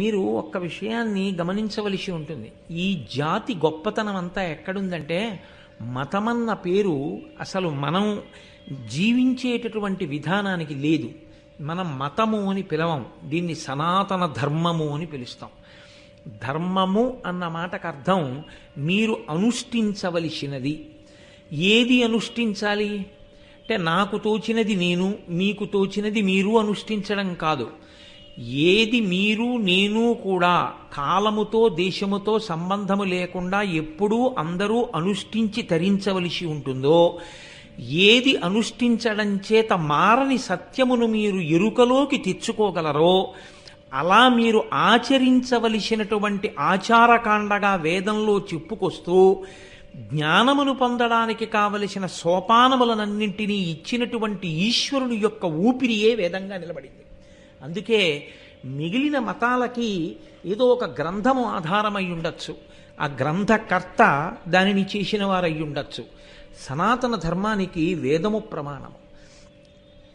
మీరు ఒక్క విషయాన్ని గమనించవలసి ఉంటుంది. ఈ జాతి గొప్పతనం అంతా ఎక్కడుందంటే, మతమన్న పేరు అసలు మనం జీవించేటటువంటి విధానానికి లేదు. మనం మతము అని పిలవం, దీన్ని సనాతన ధర్మము అని పిలుస్తాం. ధర్మము అన్న మాటకు అర్థం మీరు అనుష్ఠించవలసినది. ఏది అనుష్ఠించాలి అంటే, నాకు తోచినది నేను, మీకు తోచినది మీరు అనుష్ఠించడం కాదు. ఏది మీరు నేను కూడా కాలముతో దేశముతో సంబంధము లేకుండా ఎప్పుడూ అందరూ అనుష్ఠించి తరించవలసి ఉంటుందో, ఏది అనుష్ఠించడం చేత మారని సత్యమును మీరు ఎరుకలోకి తెచ్చుకోగలరో అలా మీరు ఆచరించవలసినటువంటి ఆచారకాండగా వేదంలో చెప్పుకొస్తూ జ్ఞానమును పొందడానికి కావలసిన సోపానములనన్నింటినీ ఇచ్చినటువంటి ఈశ్వరుని యొక్క ఊపిరియే వేదంగా నిలబడింది. అందుకే మిగిలిన మతాలకి ఏదో ఒక గ్రంథము ఆధారమై ఉండొచ్చు, ఆ గ్రంథకర్త దానిని చేసిన వారై ఉండొచ్చు. సనాతన ధర్మానికి వేదము ప్రమాణము.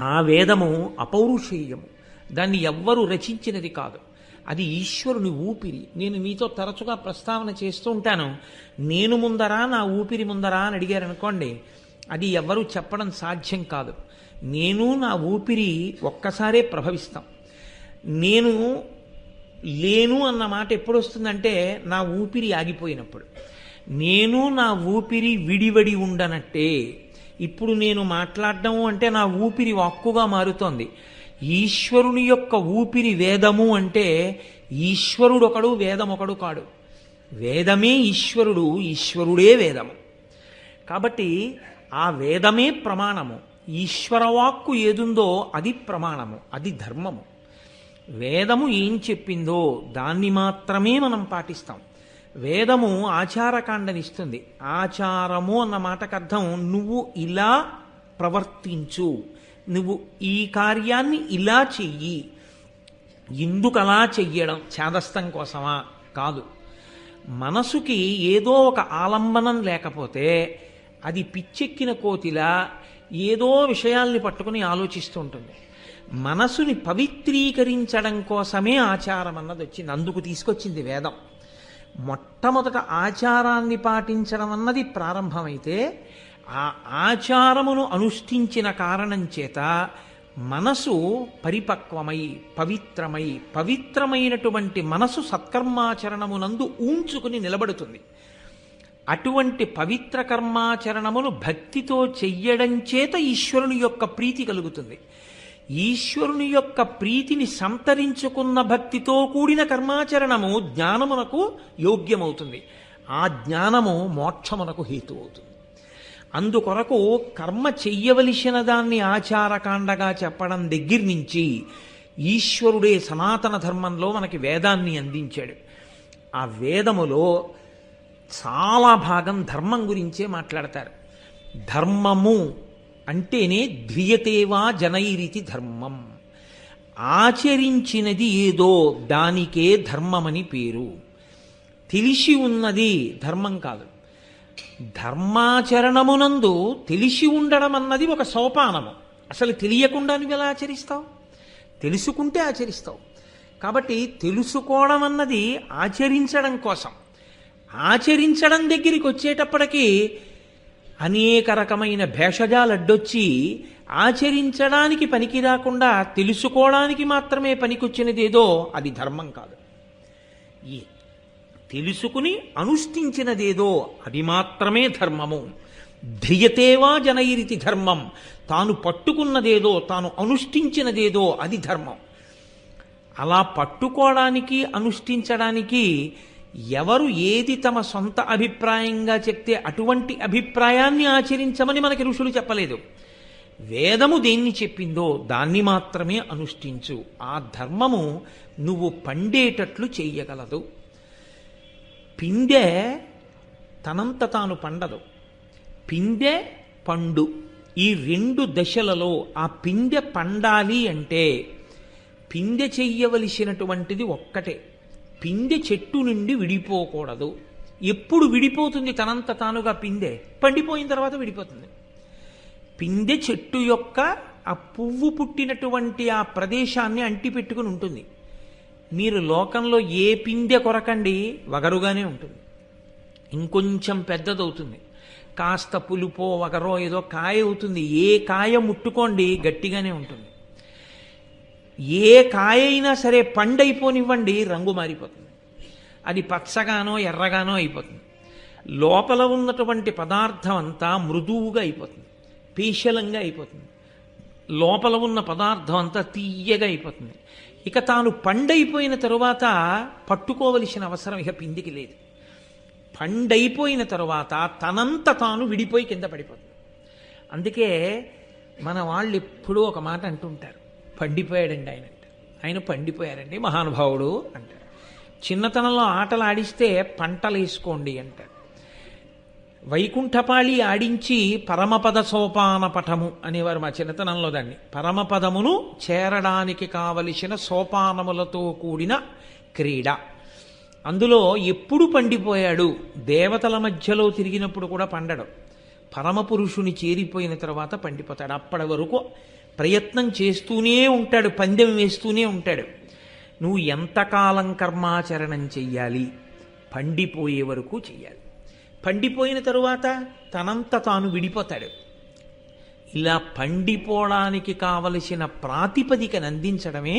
ఆ వేదము అపౌరుషేయము, దాన్ని ఎవ్వరూ రచించినది కాదు, అది ఈశ్వరుని ఊపిరి. నేను మీతో తరచుగా ప్రస్తావన చేస్తూ ఉంటాను, నేను ముందరా నా ఊపిరి ముందరా అని అడిగారనుకోండి, అది ఎవ్వరూ చెప్పడం సాధ్యం కాదు. నేను నా ఊపిరి ఒక్కసారే ప్రభవిస్తాం. నేను లేను అన్న మాట ఎప్పుడు వస్తుందంటే, నా ఊపిరి ఆగిపోయినప్పుడు. నేను నా ఊపిరి విడివడి ఉండనట్టే. ఇప్పుడు నేను మాట్లాడడం అంటే నా ఊపిరి వాక్కుగా మారుతోంది. ఈశ్వరుని యొక్క ఊపిరి వేదము అంటే, ఈశ్వరుడొకడు వేదమొకడు కాడు. వేదమే ఈశ్వరుడు, ఈశ్వరుడే వేదము. కాబట్టి ఆ వేదమే ప్రమాణము. ఈశ్వరవాక్కు ఏదుందో అది ప్రమాణము, అది ధర్మము. వేదము ఏం చెప్పిందో దాన్ని మాత్రమే మనం పాటిస్తాం. వేదము ఆచారకాండనిస్తుంది. ఆచారము అన్న మాటకు అర్థం నువ్వు ఇలా ప్రవర్తించు, నువ్వు ఈ కార్యాన్ని ఇలా చెయ్యి. ఎందుకు అలా చెయ్యడం? చేదస్తం కోసమా? కాదు. మనసుకి ఏదో ఒక ఆలంబనం లేకపోతే అది పిచ్చెక్కిన కోతిలా ఏదో విషయాల్ని పట్టుకుని ఆలోచిస్తూ ఉంటుంది. మనసుని పవిత్రీకరించడం కోసమే ఆచారం అన్నది వచ్చింది. అందుకు తీసుకొచ్చింది వేదం. మొట్టమొదట ఆచారాన్ని పాటించడం అన్నది ప్రారంభమైతే, ఆ ఆచారమును అనుష్ఠించిన కారణం చేత మనసు పరిపక్వమై పవిత్రమై, పవిత్రమైనటువంటి మనసు సత్కర్మాచరణమునందు ఊంచుకుని నిలబడుతుంది. అటువంటి పవిత్ర కర్మాచరణమును భక్తితో చెయ్యడం చేత ఈశ్వరుని యొక్క ప్రీతి కలుగుతుంది. ఈశ్వరుని యొక్క ప్రీతిని సంతరించుకున్న భక్తితో కూడిన కర్మాచరణము జ్ఞానమునకు యోగ్యమవుతుంది. ఆ జ్ఞానము మోక్షమునకు హేతు అవుతుంది. అందుకొరకు కర్మ చెయ్యవలసిన దాన్ని ఆచారకాండగా చెప్పడం దగ్గర నుంచి ఈశ్వరుడే సనాతన ధర్మంలో మనకి వేదాన్ని అందించాడు. ఆ వేదములో చాలా భాగం ధర్మం గురించే మాట్లాడతారు. ధర్మము అంటేనే ధ్రియతేవా జనైరితి ధర్మం. ఆచరించినది ఏదో దానికే ధర్మమని పేరు. తెలిసి ఉన్నది ధర్మం కాదు. ధర్మాచరణమునందు తెలిసి ఉండడం అన్నది ఒక సోపానము. అసలు తెలియకుండా నువ్వు ఎలా ఆచరిస్తావు? తెలుసుకుంటే ఆచరిస్తావు. కాబట్టి తెలుసుకోవడం అన్నది ఆచరించడం కోసం. ఆచరించడం దగ్గరికి వచ్చేటప్పటికీ అనేక రకమైన భేషజాలు అడ్డొచ్చి ఆచరించడానికి పనికి రాకుండా తెలుసుకోవడానికి మాత్రమే పనికొచ్చినదేదో అది ధర్మం కాదు. ఈ తెలుసుకుని అనుష్ఠించినదేదో అది మాత్రమే ధర్మము. ధ్రియతేవా జనైరితి ధర్మం. తాను పట్టుకున్నదేదో, తాను అనుష్ఠించినదేదో అది ధర్మం. అలా పట్టుకోవడానికి అనుష్ఠించడానికి ఎవరు ఏది తమ సొంత అభిప్రాయంగా చెప్తే అటువంటి అభిప్రాయాన్ని ఆచరించమని మనకి ఋషులు చెప్పలేదు. వేదము దేన్ని చెప్పిందో దాన్ని మాత్రమే అనుష్ఠించు. ఆ ధర్మము నువ్వు పండేటట్లు చెయ్యగలదు. పిందె తనంత తాను పండదు. పిందె పండు ఈ రెండు దశలలో ఆ పిందె పండాలి అంటే పిందె చెయ్యవలసినటువంటిది ఒక్కటే. పిందె చెట్టు నుండి విడిపోకూడదు. ఎప్పుడు విడిపోతుంది తనంత తానుగా? పిందె పండిపోయిన తర్వాత విడిపోతుంది. పిందె చెట్టు యొక్క ఆ పువ్వు పుట్టినటువంటి ఆ ప్రదేశాన్ని అంటిపెట్టుకుని ఉంటుంది. మీరు లోకంలో ఏ పిందె కొరకండి వగరుగానే ఉంటుంది, ఇంకొంచెం పెద్దదవుతుంది, కాస్త పులుపో వగరో ఏదో కాయ అవుతుంది. ఏ కాయ ముట్టుకోండి గట్టిగానే ఉంటుంది. ఏ కాయ అయినా సరే పండైపోనివ్వండి రంగు మారిపోతుంది, అది పచ్చగానో ఎర్రగానో అయిపోతుంది. లోపల ఉన్నటువంటి పదార్థం అంతా మృదువుగా అయిపోతుంది, పీశలంగా అయిపోతుంది. లోపల ఉన్న పదార్థం అంతా తీయగా అయిపోతుంది. ఇక తాను పండైపోయిన తరువాత పట్టుకోవలసిన అవసరం ఇక పిందికి లేదు. పండైపోయిన తరువాత తనంత తాను విడిపోయి కింద పడిపోతుంది. అందుకే మన వాళ్ళు ఎప్పుడూ ఒక మాట అంటుంటారు, పండిపోయాడండి ఆయన అంటే. ఆయన పండిపోయారండి మహానుభావుడు అంటారు. చిన్నతనంలో ఆటలు ఆడిస్తే పంటలు వేసుకోండి అంటారు. వైకుంఠపాళి ఆడించి పరమపద సోపాన పటము అనేవారు మా చిన్నతనంలో దాన్ని. పరమపదమును చేరడానికి కావలసిన సోపానములతో కూడిన క్రీడ. అందులో ఎప్పుడు పండిపోయాడు? దేవతల మధ్యలో తిరిగినప్పుడు కూడా పండడు. పరమపురుషుని చేరిపోయిన తర్వాత పండిపోతాడు. అప్పటి వరకు ప్రయత్నం చేస్తూనే ఉంటాడు, పందెం వేస్తూనే ఉంటాడు. నువ్వు ఎంతకాలం కర్మాచరణం చెయ్యాలి? పండిపోయే వరకు చెయ్యాలి. పండిపోయిన తరువాత తనంత తాను విడిపోతాడు. ఇలా పండిపోవడానికి కావలసిన ప్రాతిపదికను అందించడమే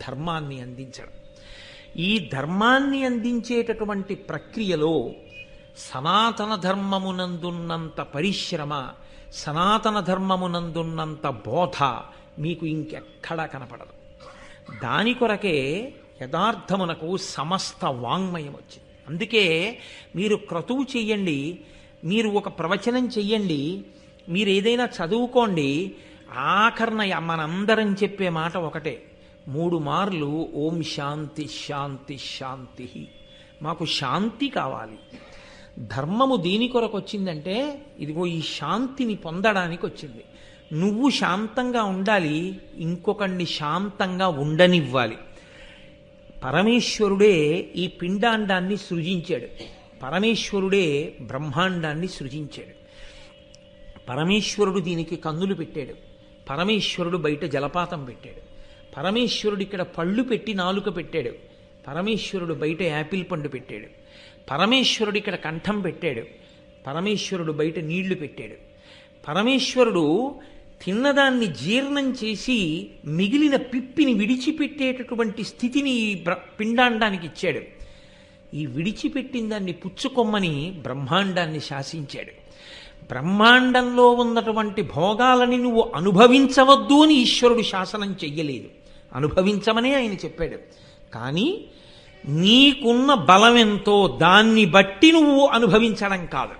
ధర్మాన్ని అందించడం. ఈ ధర్మాన్ని అందించేటటువంటి ప్రక్రియలో సనాతన ధర్మమునందున్నంత పరిశ్రమ, సనాతన ధర్మమునందున్నంత బోధ మీకు ఇంకెక్కడా కనపడదు. దాని కొరకే యథార్థమునకు సమస్త వాంగ్మయం వచ్చింది. అందుకే మీరు క్రతువు చెయ్యండి, మీరు ఒక ప్రవచనం చెయ్యండి, మీరు ఏదైనా చదువుకోండి, ఆఖరణ మనందరం చెప్పే మాట ఒకటే, 3 మార్లు ఓం శాంతి శాంతి శాంతి. మాకు శాంతి కావాలి. ధర్మము దేని కొరకు వచ్చిందంటే ఇదిగో ఈ శాంతిని పొందడానికి వచ్చింది. నువ్వు శాంతంగా ఉండాలి, ఇంకొకడిని శాంతంగా ఉండనివ్వాలి. పరమేశ్వరుడే ఈ పిండాండాన్ని సృజించాడు. పరమేశ్వరుడే బ్రహ్మాండాన్ని సృజించాడు. పరమేశ్వరుడు దీనికి కన్నులు పెట్టాడు. పరమేశ్వరుడు బయట జలపాతం పెట్టాడు. పరమేశ్వరుడు ఇక్కడ పళ్ళు పెట్టి నాలుక పెట్టాడు. పరమేశ్వరుడు బయట యాపిల్ పండు పెట్టాడు. పరమేశ్వరుడు ఇక్కడ కంఠం పెట్టాడు. పరమేశ్వరుడు బయట నీళ్లు పెట్టాడు. పరమేశ్వరుడు తిన్నదాన్ని జీర్ణం చేసి మిగిలిన పిప్పిని విడిచిపెట్టేటటువంటి స్థితిని ఈ పిండాండానికి ఇచ్చాడు. ఈ విడిచిపెట్టిన దాన్ని పుచ్చుకొమ్మని బ్రహ్మాండాన్ని శాసించాడు. బ్రహ్మాండంలో ఉన్నటువంటి భోగాలని నువ్వు అనుభవించవద్దు అని ఈశ్వరుడు శాసనం చెయ్యలేదు, అనుభవించమనే ఆయన చెప్పాడు. కానీ నీకున్న బలం ఎంతో దాన్ని బట్టి నువ్వు అనుభవించడం కాదు,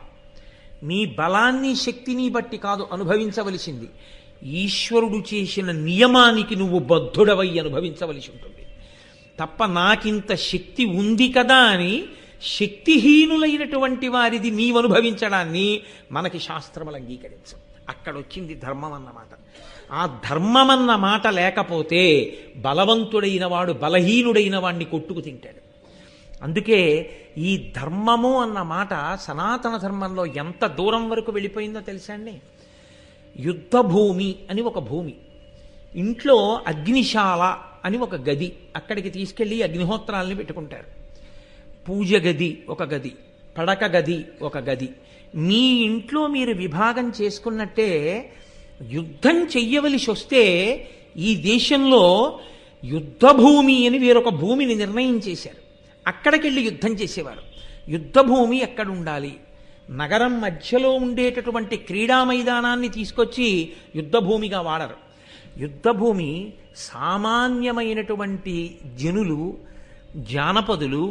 నీ బలాన్ని శక్తిని బట్టి కాదు అనుభవించవలసింది, ఈశ్వరుడు చేసిన నియమానికి నువ్వు బద్ధుడవై అనుభవించవలసి ఉంటుంది తప్ప నాకింత శక్తి ఉంది కదా అని శక్తిహీనులైనటువంటి వారిది నీవు అనుభవించడాన్ని మనకి శాస్త్రములు అంగీకరించం. అక్కడొచ్చింది ధర్మం అన్నమాట. ఆ ధర్మం అన్న మాట లేకపోతే బలవంతుడైన వాడు బలహీనుడైన వాడిని కొట్టుకు తింటాడు. అందుకే ఈ ధర్మము అన్న మాట సనాతన ధర్మంలో ఎంత దూరం వరకు వెళ్ళిపోయిందో తెలుసా అండి? యుద్ధభూమి అని ఒక భూమి, ఇంట్లో అగ్నిశాల అని ఒక గది, అక్కడికి తీసుకెళ్ళి అగ్నిహోత్రాలని పెట్టుకుంటారు. పూజ గది ఒక గది, పడక గది ఒక గది. మీ ఇంట్లో మీరు విభాగం చేసుకున్నట్టే యుద్ధం చెయ్యవలసి వస్తే ఈ దేశంలో యుద్ధభూమి అని వేరొక భూమిని నిర్ణయం చేశారు. అక్కడికెళ్ళి యుద్ధం చేసేవారు. యుద్ధభూమి ఎక్కడ ఉండాలి? నగరం మధ్యలో ఉండేటటువంటి క్రీడా మైదానాన్ని తీసుకొచ్చి యుద్ధభూమిగా వాడరు. యుద్ధభూమి సామాన్యమైనటువంటి జనులు, జానపదులు,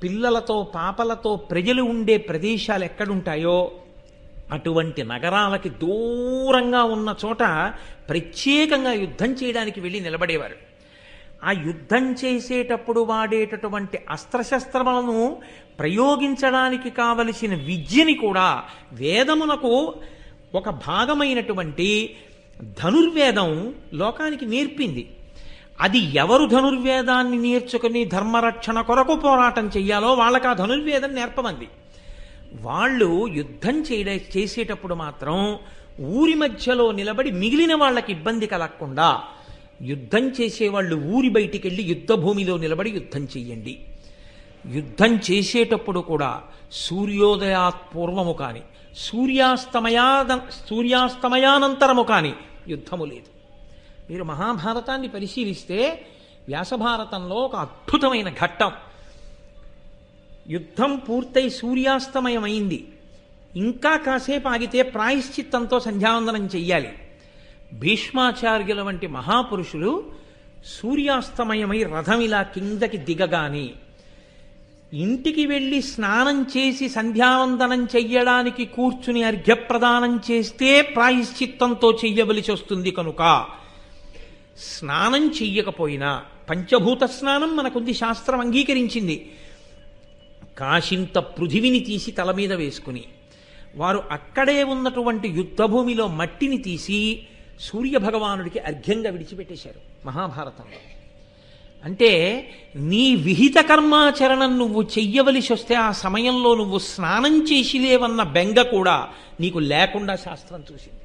పిల్లలతో పాపలతో ప్రజలు ఉండే ప్రదేశాలు ఎక్కడుంటాయో అటువంటి నగరాలకి దూరంగా ఉన్న చోట ప్రత్యేకంగా యుద్ధం చేయడానికి వెళ్ళి నిలబడేవారు. ఆ యుద్ధం చేసేటప్పుడు వాడేటటువంటి అస్త్రశస్త్రములను ప్రయోగించడానికి కావలసిన విద్యని కూడా వేదమునకు ఒక భాగమైనటువంటి ధనుర్వేదం లోకానికి నేర్పింది. అది ఎవరు ధనుర్వేదాన్ని నేర్చుకుని ధర్మరక్షణ కొరకు పోరాటం చెయ్యాలో వాళ్ళకి ఆ ధనుర్వేదం నేర్పమంది. వాళ్ళు యుద్ధం చేసేటప్పుడు మాత్రం ఊరి మధ్యలో నిలబడి మిగిలిన వాళ్ళకి ఇబ్బంది కలగకుండా యుద్ధం చేసేవాళ్ళు ఊరి బయటికి వెళ్ళి యుద్ధ భూమిలో నిలబడి యుద్ధం చెయ్యండి. యుద్ధం చేసేటప్పుడు కూడా సూర్యోదయాత్ పూర్వము కాని సూర్యాస్తమయానంతరము కాని యుద్ధము లేదు. మీరు మహాభారతాన్ని పరిశీలిస్తే వ్యాసభారతంలో ఒక అద్భుతమైన ఘట్టం. యుద్ధం పూర్తయి సూర్యాస్తమయమైంది, ఇంకా కాసేపు ఆగితే ప్రాయశ్చిత్తంతో సంధ్యావందనం చెయ్యాలి. భీష్మాచార్యుల వంటి మహాపురుషులు సూర్యాస్తమయమై రథం ఇలా కిందకి దిగగాని ఇంటికి వెళ్ళి స్నానం చేసి సంధ్యావందనం చెయ్యడానికి కూర్చుని అర్ఘ్యప్రదానం చేస్తే ప్రాయశ్చిత్తంతో చెయ్యవలసి వస్తుంది. కనుక స్నానం చెయ్యకపోయినా, పంచభూత స్నానం మనకుంది, శాస్త్రం అంగీకరించింది. కాశింత పృథివిని తీసి తల మీద వేసుకుని వారు అక్కడే ఉన్నటువంటి యుద్ధభూమిలో మట్టిని తీసి సూర్యభగవానుడికి అర్ఘ్యంగా విడిచిపెట్టేశారు మహాభారతంలో. అంటే నీ విహిత కర్మాచరణం నువ్వు చెయ్యవలసి వస్తే ఆ సమయంలో నువ్వు స్నానం చేసిలేవన్న బెంగ కూడా నీకు లేకుండా శాస్త్రం చూసింది.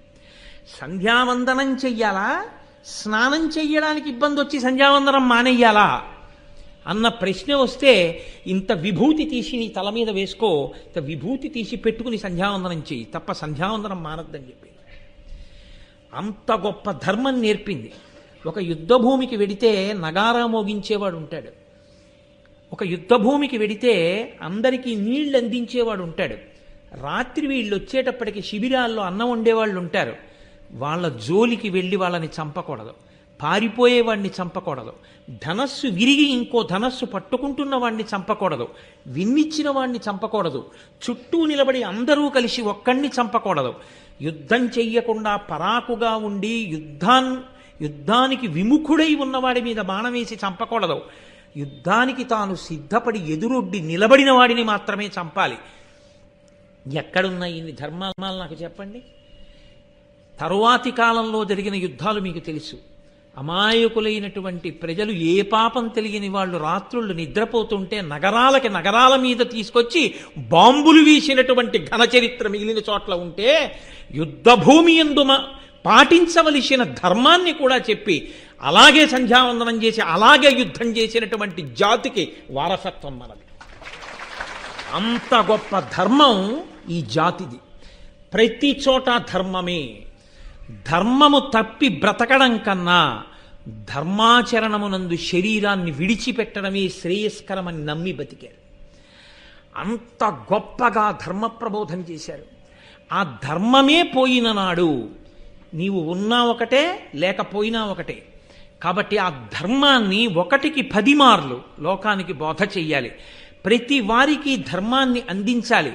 సంధ్యావందనం చెయ్యాలా, స్నానం చెయ్యడానికి ఇబ్బంది వచ్చి సంధ్యావందనం మానేయాలా అన్న ప్రశ్న వస్తే ఇంత విభూతి తీసి నీ తల మీద వేసుకో, ఇంత విభూతి తీసి పెట్టుకుని సంధ్యావందనం చెయ్యి, తప్ప సంధ్యావందనం మానద్దని చెప్పింది. అంత గొప్ప ధర్మం నేర్పింది. ఒక యుద్ధభూమికి వెడితే నగారా మోగించేవాడు ఉంటాడు, ఒక యుద్ధభూమికి వెడితే అందరికీ నీళ్లు అందించేవాడు ఉంటాడు, రాత్రి వీళ్ళు వచ్చేటప్పటికి శిబిరాల్లో అన్నం వండేవాళ్ళు ఉంటారు. వాళ్ళ జోలికి వెళ్ళి వాళ్ళని చంపకూడదు, పారిపోయేవాడిని చంపకూడదు, ధనస్సు విరిగి ఇంకో ధనస్సు పట్టుకుంటున్న వాడిని చంపకూడదు, విన్నిచ్చిన వాడిని చంపకూడదు, చుట్టూ నిలబడి అందరూ కలిసి ఒక్కడిని చంపకూడదు, యుద్ధం చెయ్యకుండా పరాకుగా ఉండి యుద్ధానికి విముఖుడై ఉన్నవాడి మీద బాణం వేసి చంపకూడదు, యుద్ధానికి తాను సిద్ధపడి ఎదురొడ్డి నిలబడిన వాడిని మాత్రమే చంపాలి. ఎక్కడున్నాయి ఇన్ని ధర్మాలు నాకు చెప్పండి. తరువాతి కాలంలో జరిగిన యుద్ధాలు మీకు తెలుసు. అమాయకులైనటువంటి ప్రజలు, ఏ పాపం తెలియని వాళ్ళు రాత్రుళ్ళు నిద్రపోతుంటే నగరాల మీద తీసుకొచ్చి బాంబులు వీసినటువంటి ఘనచరిత్ర మిగిలిన చోట్ల ఉంటే యుద్ధభూమి యందు పాటించవలసిన ధర్మాన్ని కూడా చెప్పి అలాగే సంధ్యావందనం చేసి అలాగే యుద్ధం చేసినటువంటి జాతికి వారసత్వం మనది. అంత గొప్ప ధర్మం ఈ జాతిది. ప్రతి చోట ధర్మమే. ధర్మము తప్పి బ్రతకడం కన్నా ధర్మాచరణమునందు శరీరాన్ని విడిచిపెట్టడమే శ్రేయస్కరమని నమ్మి బతికారు. అంత గొప్పగా ధర్మ ప్రబోధం చేశారు. ఆ ధర్మమే పోయిన నాడు నీవు ఉన్నా ఒకటే, లేకపోయినా ఒకటే. కాబట్టి ఆ ధర్మాన్ని 1కి 10 మార్లు లోకానికి బోధ చెయ్యాలి. ప్రతి వారికి ధర్మాన్ని అందించాలి.